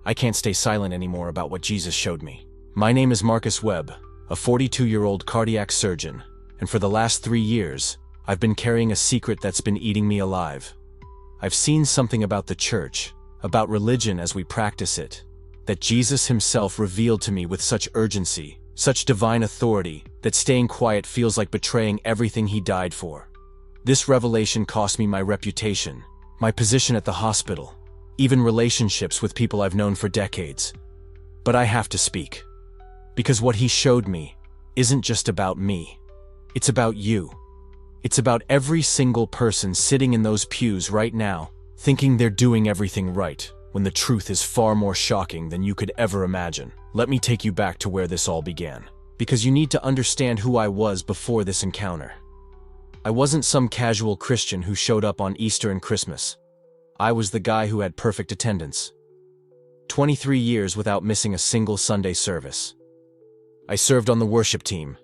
I can't stay silent anymore about what Jesus showed me. My name is Marcus Webb, a 42-year-old cardiac surgeon, and for the last 3 years, I've been carrying a secret that's been eating me alive. I've seen something about the church, about religion as we practice it, that Jesus himself revealed to me with such urgency, such divine authority, that staying quiet feels like betraying everything he died for. This revelation cost me my reputation, my position at the hospital, even relationships with people I've known for decades. But I have to speak. Because what he showed me isn't just about me. It's about you. It's about every single person sitting in those pews right now, thinking they're doing everything right, when the truth is far more shocking than you could ever imagine. Let me take you back to where this all began, because you need to understand who I was before this encounter. I wasn't some casual Christian who showed up on Easter and Christmas. I was the guy who had perfect attendance. 23 years without missing a single Sunday service. I served on the worship team,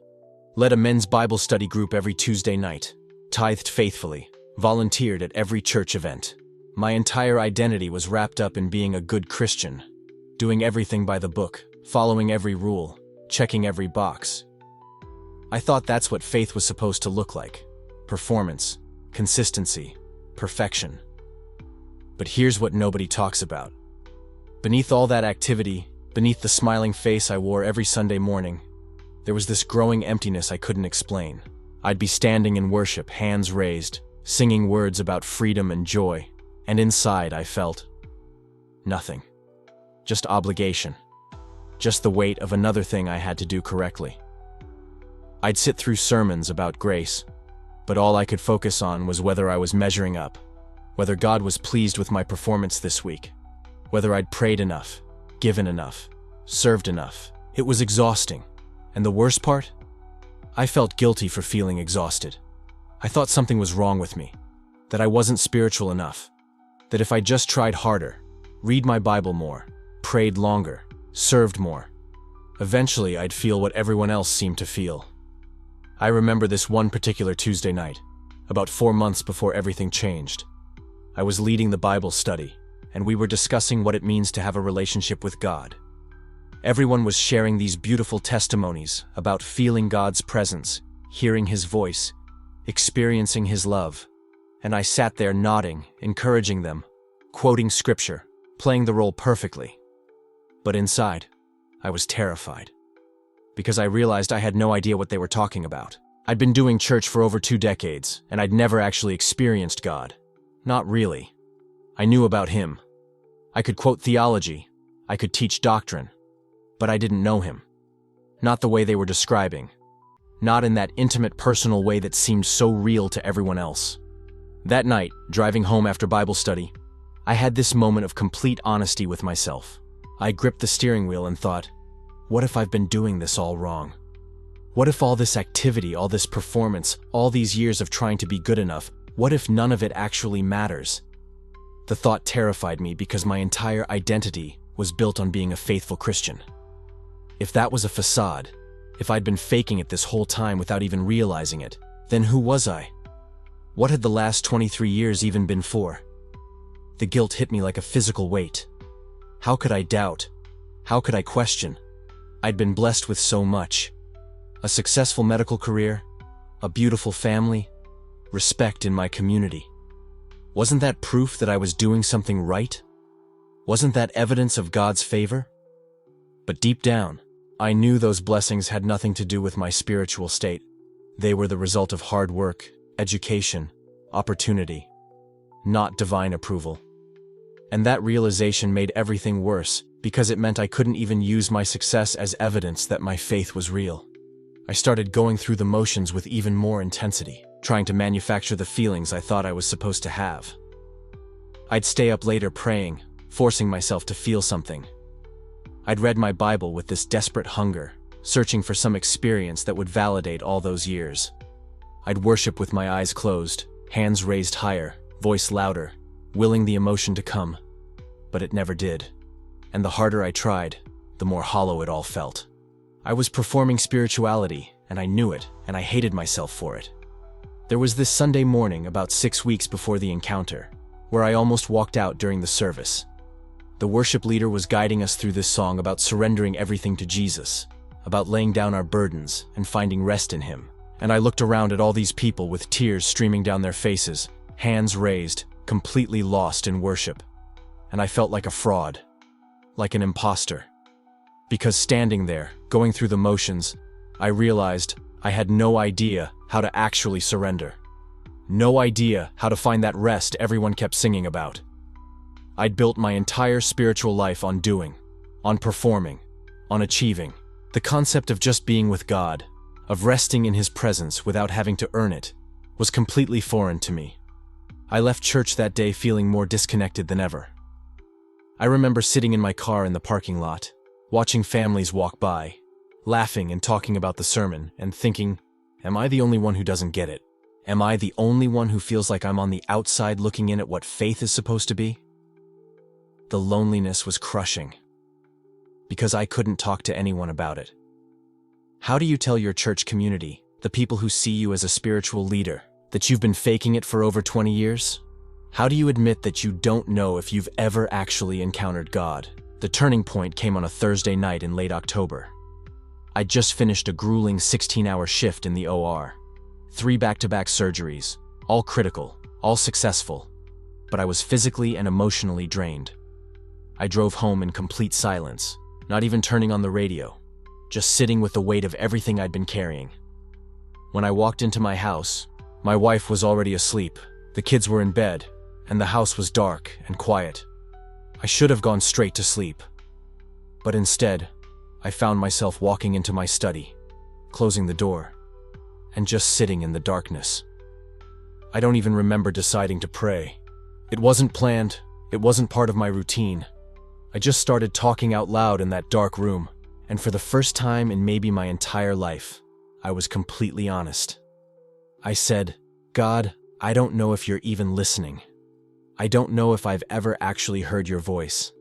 led a men's Bible study group every Tuesday night, tithed faithfully, volunteered at every church event. My entire identity was wrapped up in being a good Christian, doing everything by the book, following every rule, checking every box. I thought that's what faith was supposed to look like. Performance, consistency, perfection. But here's what nobody talks about. Beneath all that activity, beneath the smiling face I wore every Sunday morning, there was this growing emptiness I couldn't explain. I'd be standing in worship, hands raised, singing words about freedom and joy, and inside I felt nothing. Just obligation. Just the weight of another thing I had to do correctly. I'd sit through sermons about grace, but all I could focus on was whether I was measuring up, whether God was pleased with my performance this week, whether I'd prayed enough, given enough, served enough. It was exhausting. And the worst part? I felt guilty for feeling exhausted. I thought something was wrong with me, that I wasn't spiritual enough, that if I just tried harder, read my Bible more, prayed longer, served more, eventually I'd feel what everyone else seemed to feel. I remember this one particular Tuesday night, about 4 months before everything changed. I was leading the Bible study, and we were discussing what it means to have a relationship with God. Everyone was sharing these beautiful testimonies about feeling God's presence, hearing his voice, experiencing his love. And I sat there nodding, encouraging them, quoting scripture, playing the role perfectly. But inside, I was terrified, because I realized I had no idea what they were talking about. I'd been doing church for over 2 decades, and I'd never actually experienced God. Not really. I knew about him. I could quote theology. I could teach doctrine. But I didn't know him. Not the way they were describing. Not in that intimate, personal way that seemed so real to everyone else. That night, driving home after Bible study, I had this moment of complete honesty with myself. I gripped the steering wheel and thought, what if I've been doing this all wrong? What if all this activity, all this performance, all these years of trying to be good enough, what if none of it actually matters? The thought terrified me because my entire identity was built on being a faithful Christian. If that was a facade, if I'd been faking it this whole time without even realizing it, then who was I? What had the last 23 years even been for? The guilt hit me like a physical weight. How could I doubt? How could I question? I'd been blessed with so much. A successful medical career, a beautiful family, respect in my community. Wasn't that proof that I was doing something right? Wasn't that evidence of God's favor? But deep down, I knew those blessings had nothing to do with my spiritual state. They were the result of hard work, education, opportunity, not divine approval. And that realization made everything worse, because it meant I couldn't even use my success as evidence that my faith was real. I started going through the motions with even more intensity, trying to manufacture the feelings I thought I was supposed to have. I'd stay up later praying, forcing myself to feel something. I'd read my Bible with this desperate hunger, searching for some experience that would validate all those years. I'd worship with my eyes closed, hands raised higher, voice louder, willing the emotion to come. But it never did. And the harder I tried, the more hollow it all felt. I was performing spirituality, and I knew it, and I hated myself for it. There was this Sunday morning about 6 weeks before the encounter, where I almost walked out during the service. The worship leader was guiding us through this song about surrendering everything to Jesus, about laying down our burdens and finding rest in Him. And I looked around at all these people with tears streaming down their faces, hands raised, completely lost in worship. And I felt like a fraud, like an imposter. Because standing there, going through the motions, I realized I had no idea how to actually surrender. No idea how to find that rest everyone kept singing about. I'd built my entire spiritual life on doing, on performing, on achieving. The concept of just being with God, of resting in His presence without having to earn it, was completely foreign to me. I left church that day feeling more disconnected than ever. I remember sitting in my car in the parking lot, watching families walk by, laughing and talking about the sermon, and thinking, am I the only one who doesn't get it? Am I the only one who feels like I'm on the outside looking in at what faith is supposed to be? The loneliness was crushing, because I couldn't talk to anyone about it. How do you tell your church community, the people who see you as a spiritual leader, that you've been faking it for over 20 years? How do you admit that you don't know if you've ever actually encountered God? The turning point came on a Thursday night in late October. I'd just finished a grueling 16-hour shift in the OR. 3 back-to-back surgeries, all critical, all successful, but I was physically and emotionally drained. I drove home in complete silence, not even turning on the radio, just sitting with the weight of everything I'd been carrying. When I walked into my house, my wife was already asleep, the kids were in bed, and the house was dark and quiet. I should have gone straight to sleep, but instead, I found myself walking into my study, closing the door, and just sitting in the darkness. I don't even remember deciding to pray. It wasn't planned, it wasn't part of my routine. I just started talking out loud in that dark room, and for the first time in maybe my entire life, I was completely honest. I said, God, I don't know if you're even listening. I don't know if I've ever actually heard your voice.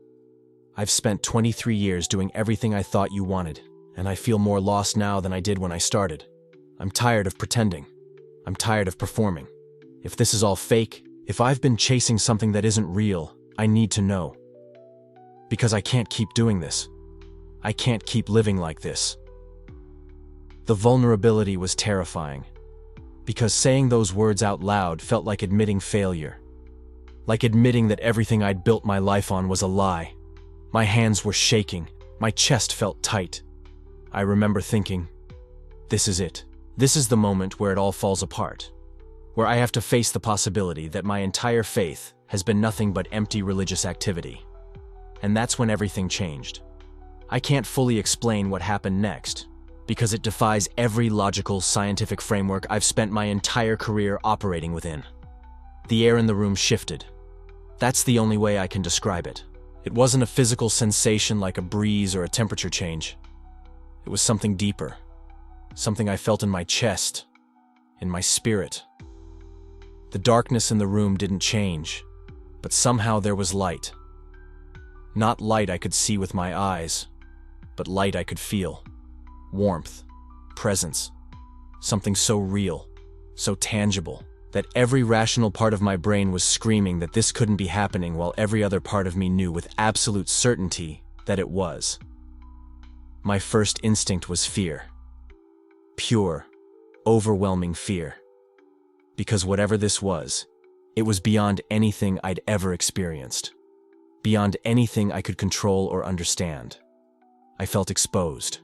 I've spent 23 years doing everything I thought you wanted, and I feel more lost now than I did when I started. I'm tired of pretending. I'm tired of performing. If this is all fake, if I've been chasing something that isn't real, I need to know. Because I can't keep doing this. I can't keep living like this. The vulnerability was terrifying, because saying those words out loud felt like admitting failure. Like admitting that everything I'd built my life on was a lie. My hands were shaking, my chest felt tight. I remember thinking, this is it. This is the moment where it all falls apart. Where I have to face the possibility that my entire faith has been nothing but empty religious activity. And that's when everything changed. I can't fully explain what happened next, because it defies every logical, scientific framework I've spent my entire career operating within. The air in the room shifted. That's the only way I can describe it. It wasn't a physical sensation like a breeze or a temperature change. It was something deeper. Something I felt in my chest, in my spirit. The darkness in the room didn't change, but somehow there was light. Not light I could see with my eyes, but light I could feel. Warmth, presence, something so real, so tangible, that every rational part of my brain was screaming that this couldn't be happening, while every other part of me knew with absolute certainty that it was. My first instinct was fear. Pure, overwhelming fear. Because whatever this was, it was beyond anything I'd ever experienced. Beyond anything I could control or understand. I felt exposed.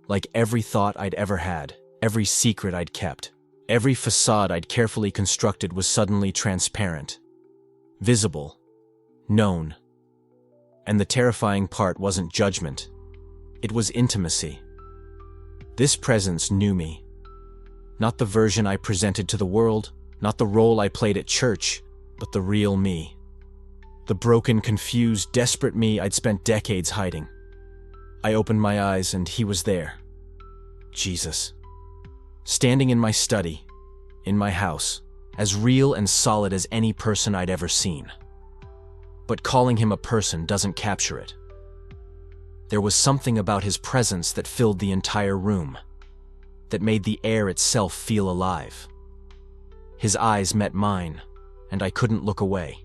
Like every thought I'd ever had, every secret I'd kept, every facade I'd carefully constructed was suddenly transparent. Visible. Known. And the terrifying part wasn't judgment. It was intimacy. This presence knew me. Not the version I presented to the world, not the role I played at church, but the real me. The broken, confused, desperate me I'd spent decades hiding. I opened my eyes and he was there. Jesus. Standing in my study, in my house, as real and solid as any person I'd ever seen. But calling him a person doesn't capture it. There was something about his presence that filled the entire room, that made the air itself feel alive. His eyes met mine, and I couldn't look away.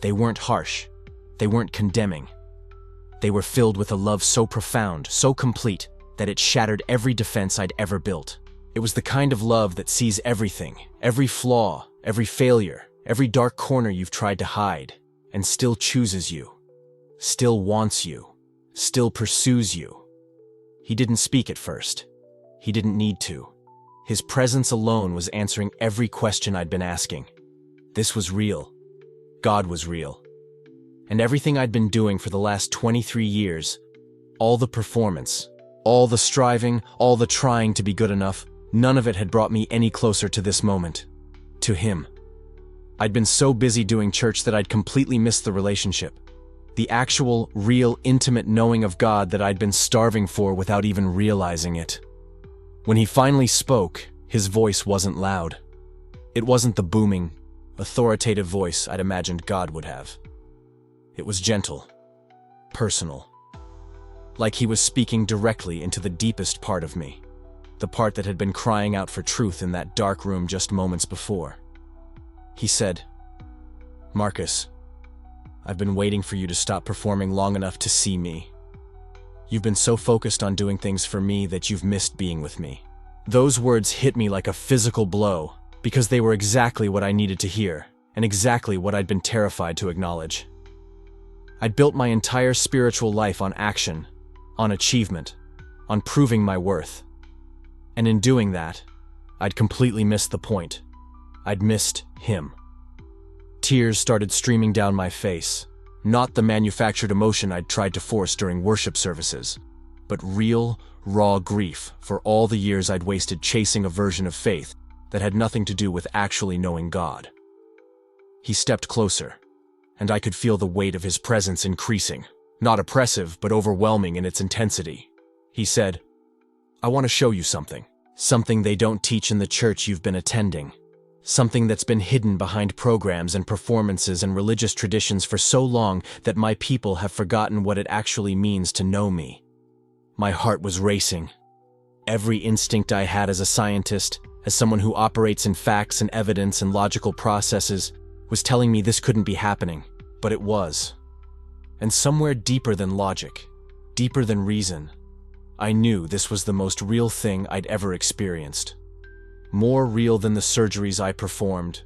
They weren't harsh. They weren't condemning. They were filled with a love so profound, so complete, that it shattered every defense I'd ever built. It was the kind of love that sees everything, every flaw, every failure, every dark corner you've tried to hide, and still chooses you, still wants you, still pursues you. He didn't speak at first. He didn't need to. His presence alone was answering every question I'd been asking. This was real. God was real. And everything I'd been doing for the last 23 years, all the performance, all the striving, all the trying to be good enough, none of it had brought me any closer to this moment, to him. I'd been so busy doing church that I'd completely missed the relationship, the actual, real, intimate knowing of God that I'd been starving for without even realizing it. When he finally spoke, his voice wasn't loud. It wasn't the booming, authoritative voice I'd imagined God would have. It was gentle, personal, like he was speaking directly into the deepest part of me, the part that had been crying out for truth in that dark room just moments before. He said, "Marcus, I've been waiting for you to stop performing long enough to see me. You've been so focused on doing things for me that you've missed being with me." Those words hit me like a physical blow because they were exactly what I needed to hear and exactly what I'd been terrified to acknowledge. I'd built my entire spiritual life on action, on achievement, on proving my worth. And in doing that, I'd completely missed the point. I'd missed him. Tears started streaming down my face, not the manufactured emotion I'd tried to force during worship services, but real, raw grief for all the years I'd wasted chasing a version of faith that had nothing to do with actually knowing God. He stepped closer, and I could feel the weight of his presence increasing, not oppressive, but overwhelming in its intensity. He said, "I want to show you something. Something they don't teach in the church you've been attending. Something that's been hidden behind programs and performances and religious traditions for so long that my people have forgotten what it actually means to know me." My heart was racing. Every instinct I had as a scientist, as someone who operates in facts and evidence and logical processes, was telling me this couldn't be happening, but it was. And somewhere deeper than logic, deeper than reason, I knew this was the most real thing I'd ever experienced. More real than the surgeries I performed,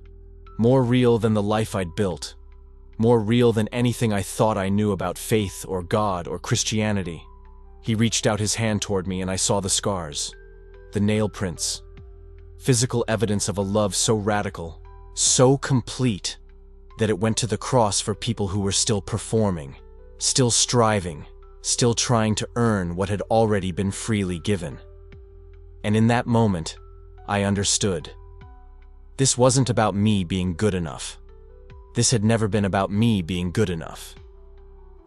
more real than the life I'd built, more real than anything I thought I knew about faith or God or Christianity. He reached out his hand toward me and I saw the scars, the nail prints, physical evidence of a love so radical, so complete, that it went to the cross for people who were still performing, still striving, still trying to earn what had already been freely given. And in that moment, I understood. This wasn't about me being good enough. This had never been about me being good enough.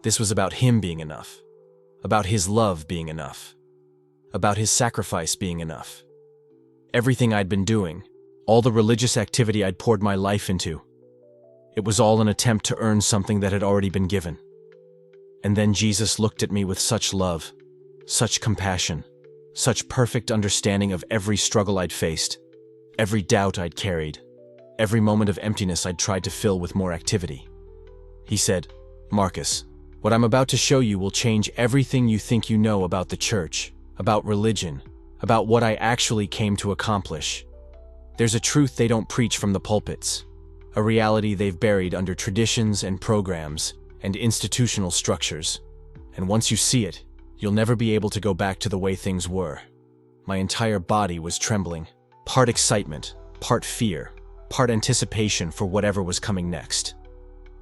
This was about him being enough, about his love being enough, about his sacrifice being enough. Everything I'd been doing, all the religious activity I'd poured my life into, it was all an attempt to earn something that had already been given. And then Jesus looked at me with such love, such compassion, such perfect understanding of every struggle I'd faced, every doubt I'd carried, every moment of emptiness I'd tried to fill with more activity. He said, "Marcus, what I'm about to show you will change everything you think you know about the church, about religion, about what I actually came to accomplish. There's a truth they don't preach from the pulpits, a reality they've buried under traditions and programs and institutional structures. And once you see it, you'll never be able to go back to the way things were." My entire body was trembling, part excitement, part fear, part anticipation for whatever was coming next.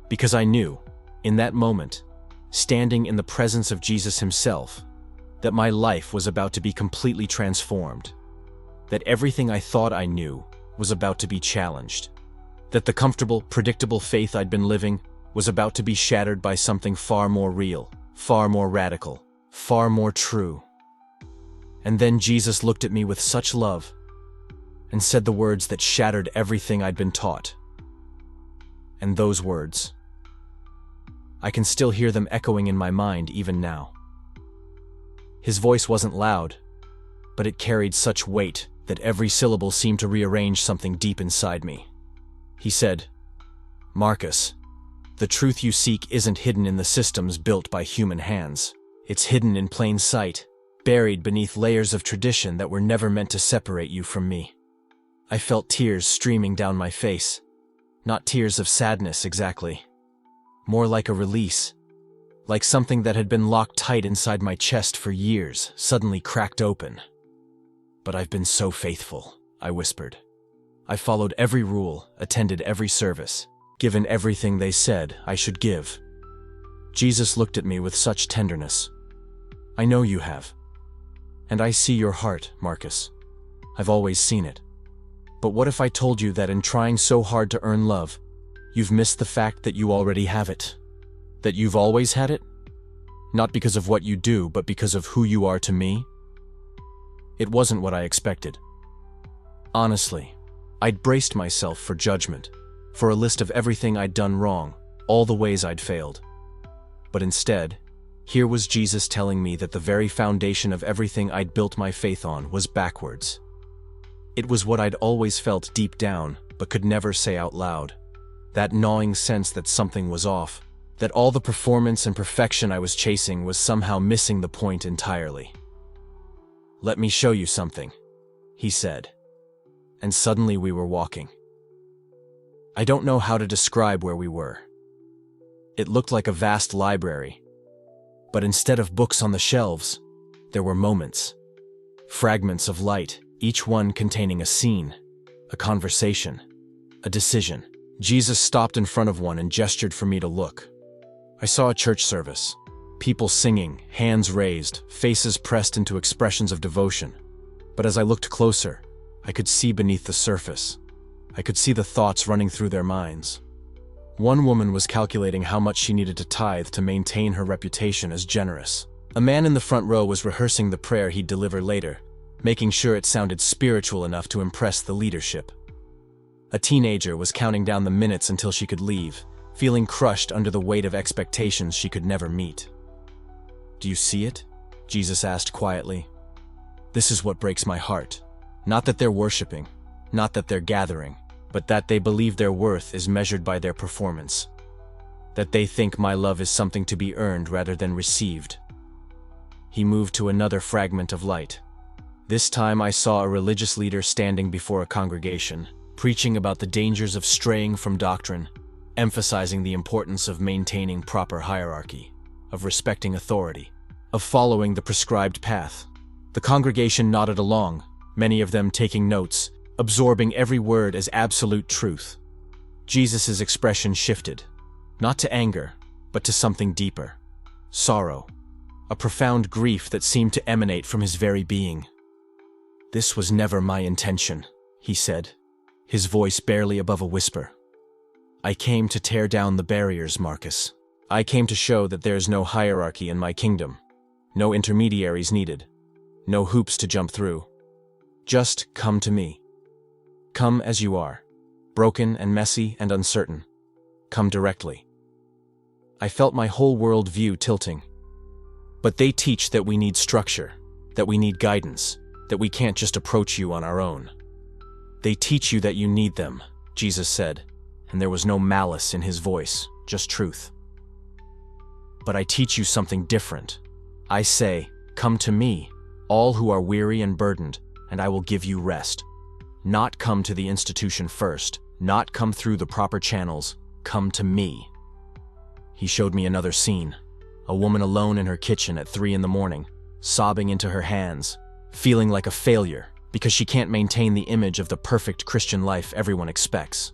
Because I knew, in that moment, standing in the presence of Jesus himself, that my life was about to be completely transformed, that everything I thought I knew was about to be challenged, that the comfortable, predictable faith I'd been living was about to be shattered by something far more real, far more radical, far more true. And then Jesus looked at me with such love and said the words that shattered everything I'd been taught. And those words, I can still hear them echoing in my mind even now. His voice wasn't loud, but it carried such weight that every syllable seemed to rearrange something deep inside me. He said, "Marcus, The truth you seek isn't hidden in the systems built by human hands. It's hidden in plain sight, buried beneath layers of tradition that were never meant to separate you from me. I felt tears streaming down my face. Not tears of sadness exactly. More like a release. Like something that had been locked tight inside my chest for years, suddenly cracked open. "But I've been so faithful," I whispered. "I followed every rule, attended every service, given everything they said I should give." Jesus looked at me with such tenderness. "I know you have. And I see your heart, Marcus. I've always seen it. But what if I told you that in trying so hard to earn love, you've missed the fact that you already have it? That you've always had it? Not because of what you do, but because of who you are to me?" It wasn't what I expected. Honestly, I'd braced myself for judgment, for a list of everything I'd done wrong, all the ways I'd failed. But instead, here was Jesus telling me that the very foundation of everything I'd built my faith on was backwards. It was what I'd always felt deep down, but could never say out loud. That gnawing sense that something was off, that all the performance and perfection I was chasing was somehow missing the point entirely. "Let me show you something," he said. And suddenly we were walking. I don't know how to describe where we were. It looked like a vast library. But instead of books on the shelves, there were moments. Fragments of light, each one containing a scene, a conversation, a decision. Jesus stopped in front of one and gestured for me to look. I saw a church service. People singing, hands raised, faces pressed into expressions of devotion. But as I looked closer, I could see beneath the surface. I could see the thoughts running through their minds. One woman was calculating how much she needed to tithe to maintain her reputation as generous. A man in the front row was rehearsing the prayer he'd deliver later, making sure it sounded spiritual enough to impress the leadership. A teenager was counting down the minutes until she could leave, feeling crushed under the weight of expectations she could never meet. "Do you see it?" Jesus asked quietly. "This is what breaks my heart. Not that they're worshiping, not that they're gathering, but that they believe their worth is measured by their performance. That they think my love is something to be earned rather than received." He moved to another fragment of light. This time I saw a religious leader standing before a congregation, preaching about the dangers of straying from doctrine, emphasizing the importance of maintaining proper hierarchy, of respecting authority, of following the prescribed path. The congregation nodded along, many of them taking notes, absorbing every word as absolute truth. Jesus' expression shifted, not to anger, but to something deeper. Sorrow, a profound grief that seemed to emanate from his very being. "This was never my intention," he said, his voice barely above a whisper. "I came to tear down the barriers, Marcus. I came to show that there is no hierarchy in my kingdom, no intermediaries needed, no hoops to jump through. Just come to me. Come as you are, broken and messy and uncertain. Come directly." I felt my whole world view tilting. "But they teach that we need structure, that we need guidance, that we can't just approach you on our own." "They teach you that you need them," Jesus said, and there was no malice in his voice, just truth. "But I teach you something different. I say, come to me, all who are weary and burdened, and I will give you rest. Not come to the institution first, not come through the proper channels, come to me." He showed me another scene, a woman alone in her kitchen at 3 a.m, sobbing into her hands, feeling like a failure because she can't maintain the image of the perfect Christian life everyone expects.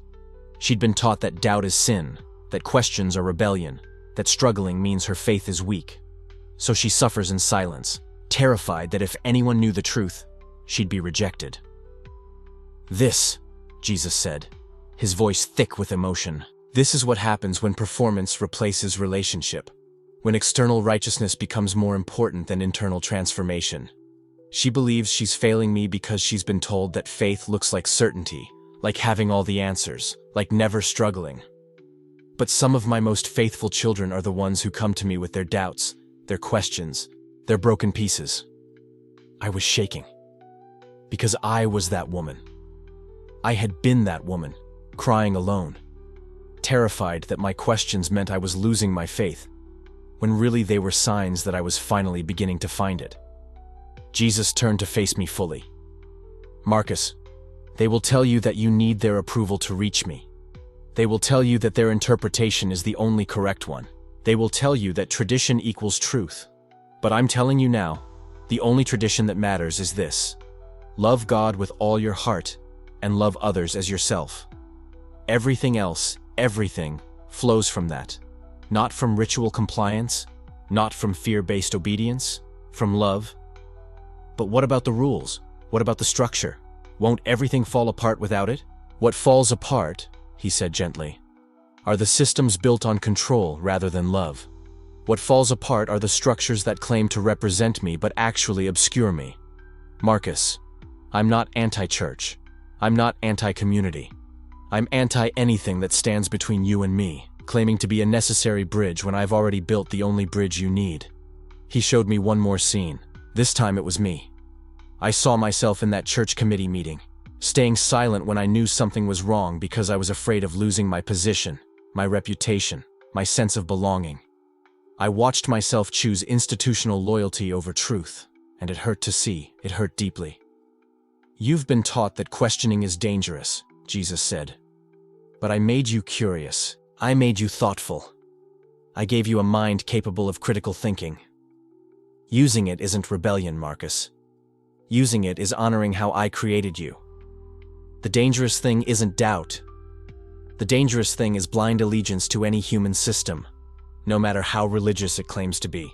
She'd been taught that doubt is sin, that questions are rebellion, that struggling means her faith is weak. So she suffers in silence, terrified that if anyone knew the truth, she'd be rejected. "This," Jesus said, his voice thick with emotion, "this is what happens when performance replaces relationship, when external righteousness becomes more important than internal transformation. She believes she's failing me because she's been told that faith looks like certainty, like having all the answers, like never struggling. But some of my most faithful children are the ones who come to me with their doubts, their questions, their broken pieces." I was shaking. Because I was that woman. I had been that woman, crying alone. terrified that my questions meant I was losing my faith, when really they were signs that I was finally beginning to find it. Jesus turned to face me fully. Marcus, they will tell you that you need their approval to reach me. They will tell you that their interpretation is the only correct one. They will tell you that tradition equals truth. But I'm telling you now, the only tradition that matters is this: love God with all your heart and love others as yourself. Everything else, everything, flows from that. Not from ritual compliance, not from fear-based obedience, from love. But what about the rules? What about the structure? Won't everything fall apart without it? What falls apart, he said gently, are the systems built on control rather than love. What falls apart are the structures that claim to represent me but actually obscure me. Marcus, I'm not anti-church. I'm not anti-community. I'm anti-anything that stands between you and me, claiming to be a necessary bridge when I've already built the only bridge you need. He showed me one more scene. This time it was me. I saw myself in that church committee meeting, staying silent when I knew something was wrong because I was afraid of losing my position, my reputation, my sense of belonging. I watched myself choose institutional loyalty over truth, and it hurt to see. It hurt deeply. You've been taught that questioning is dangerous, Jesus said. But I made you curious. I made you thoughtful. I gave you a mind capable of critical thinking. Using it isn't rebellion, Marcus. Using it is honoring how I created you. The dangerous thing isn't doubt. The dangerous thing is blind allegiance to any human system, no matter how religious it claims to be.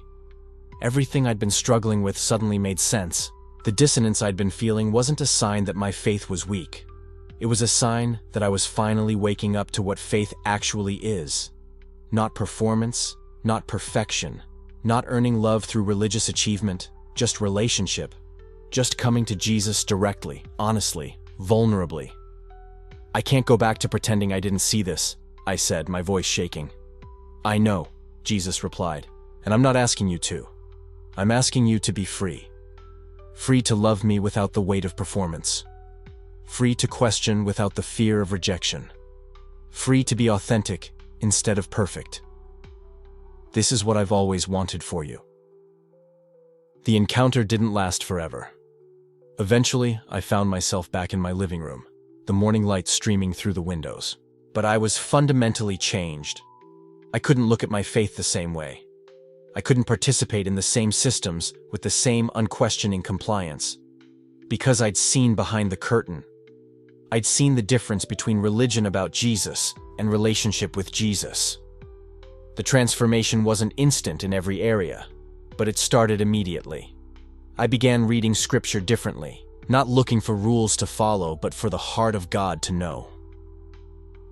Everything I'd been struggling with suddenly made sense. The dissonance I'd been feeling wasn't a sign that my faith was weak. It was a sign that I was finally waking up to what faith actually is. Not performance, not perfection, not earning love through religious achievement, just relationship. Just coming to Jesus directly, honestly, vulnerably. I can't go back to pretending I didn't see this, I said, my voice shaking. I know, Jesus replied, and I'm not asking you to. I'm asking you to be free. Free to love me without the weight of performance. Free to question without the fear of rejection. Free to be authentic instead of perfect. This is what I've always wanted for you. The encounter didn't last forever. Eventually, I found myself back in my living room, the morning light streaming through the windows. But I was fundamentally changed. I couldn't look at my faith the same way. I couldn't participate in the same systems with the same unquestioning compliance. Because I'd seen behind the curtain. I'd seen the difference between religion about Jesus and relationship with Jesus. The transformation wasn't instant in every area, but it started immediately. I began reading scripture differently, not looking for rules to follow, but for the heart of God to know.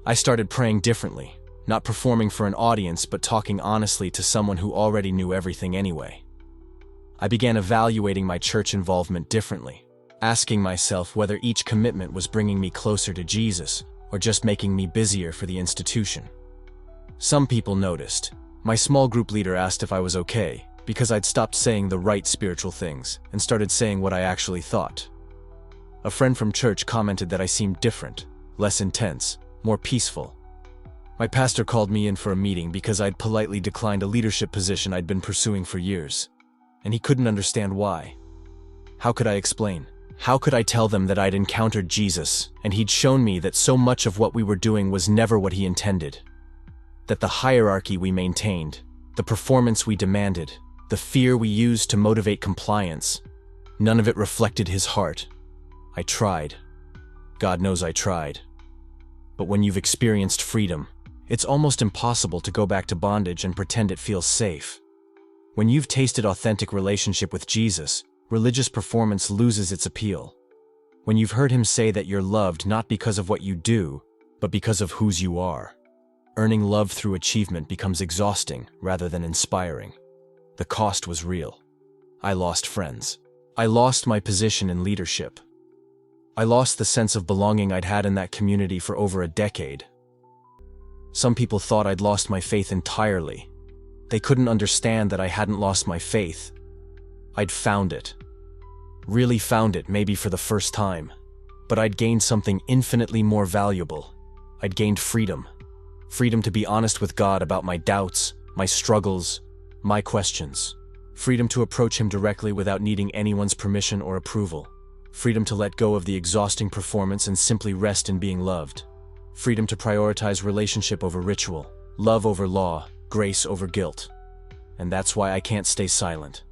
I started praying differently, not performing for an audience, but talking honestly to someone who already knew everything anyway. I began evaluating my church involvement differently, asking myself whether each commitment was bringing me closer to Jesus or just making me busier for the institution. Some people noticed. My small group leader asked if I was okay, because I'd stopped saying the right spiritual things and started saying what I actually thought. A friend from church commented that I seemed different, less intense, more peaceful. My pastor called me in for a meeting because I'd politely declined a leadership position I'd been pursuing for years, and he couldn't understand why. How could I explain? How could I tell them that I'd encountered Jesus and he'd shown me that so much of what we were doing was never what he intended? That the hierarchy we maintained, the performance we demanded, the fear we used to motivate compliance, none of it reflected his heart. I tried. God knows I tried. But when you've experienced freedom, it's almost impossible to go back to bondage and pretend it feels safe. When you've tasted authentic relationship with Jesus, religious performance loses its appeal. When you've heard him say that you're loved not because of what you do, but because of whose you are, earning love through achievement becomes exhausting rather than inspiring. The cost was real. I lost friends. I lost my position in leadership. I lost the sense of belonging I'd had in that community for over a decade. Some people thought I'd lost my faith entirely. They couldn't understand that I hadn't lost my faith. I'd found it. Really found it, maybe for the first time. But I'd gained something infinitely more valuable. I'd gained freedom. Freedom to be honest with God about my doubts, my struggles, my questions. Freedom to approach Him directly without needing anyone's permission or approval. Freedom to let go of the exhausting performance and simply rest in being loved. Freedom to prioritize relationship over ritual, love over law, grace over guilt. And that's why I can't stay silent.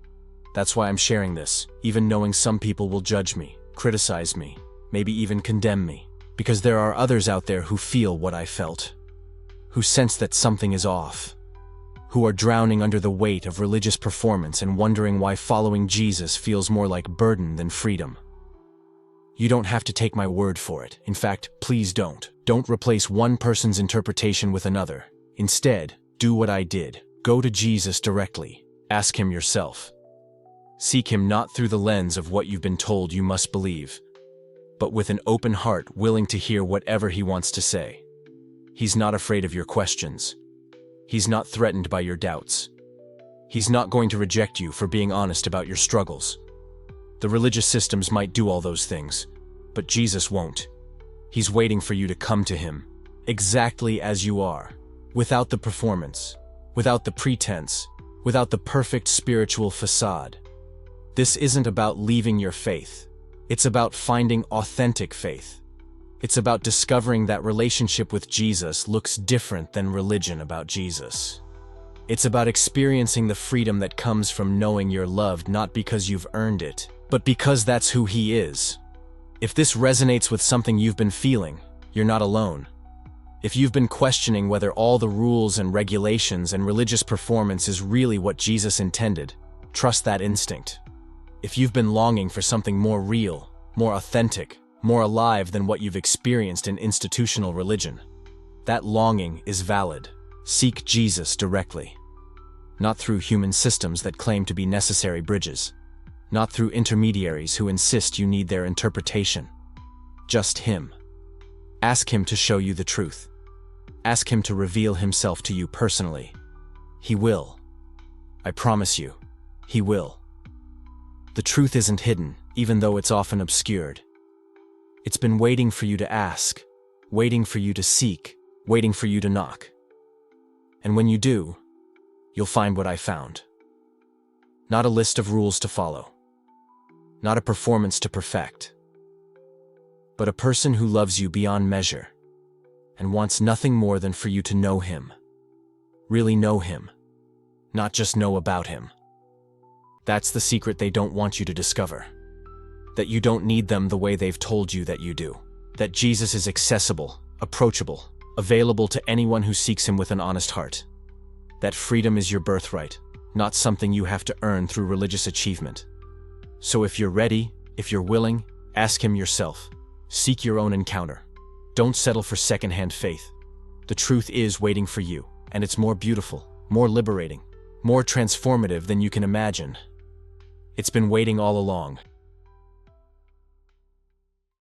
That's why I'm sharing this, even knowing some people will judge me, criticize me, maybe even condemn me. Because there are others out there who feel what I felt, who sense that something is off, who are drowning under the weight of religious performance and wondering why following Jesus feels more like burden than freedom. You don't have to take my word for it. In fact, please don't. Don't replace one person's interpretation with another. Instead, do what I did. Go to Jesus directly. Ask Him yourself. Seek Him not through the lens of what you've been told you must believe, but with an open heart willing to hear whatever He wants to say. He's not afraid of your questions. He's not threatened by your doubts. He's not going to reject you for being honest about your struggles. The religious systems might do all those things, but Jesus won't. He's waiting for you to come to Him, exactly as you are, without the performance, without the pretense, without the perfect spiritual facade. This isn't about leaving your faith. It's about finding authentic faith. It's about discovering that relationship with Jesus looks different than religion about Jesus. It's about experiencing the freedom that comes from knowing you're loved not because you've earned it, but because that's who He is. If this resonates with something you've been feeling, you're not alone. If you've been questioning whether all the rules and regulations and religious performance is really what Jesus intended, trust that instinct. If you've been longing for something more real, more authentic, more alive than what you've experienced in institutional religion, that longing is valid. Seek Jesus directly. Not through human systems that claim to be necessary bridges. Not through intermediaries who insist you need their interpretation. Just Him. Ask Him to show you the truth. Ask Him to reveal Himself to you personally. He will. I promise you, He will. The truth isn't hidden, even though it's often obscured. It's been waiting for you to ask, waiting for you to seek, waiting for you to knock. And when you do, you'll find what I found. Not a list of rules to follow. Not a performance to perfect. But a person who loves you beyond measure and wants nothing more than for you to know Him. Really know Him. Not just know about Him. That's the secret they don't want you to discover. That you don't need them the way they've told you that you do. That Jesus is accessible, approachable, available to anyone who seeks Him with an honest heart. That freedom is your birthright, not something you have to earn through religious achievement. So if you're ready, if you're willing, ask Him yourself. Seek your own encounter. Don't settle for secondhand faith. The truth is waiting for you, and it's more beautiful, more liberating, more transformative than you can imagine. It's been waiting all along.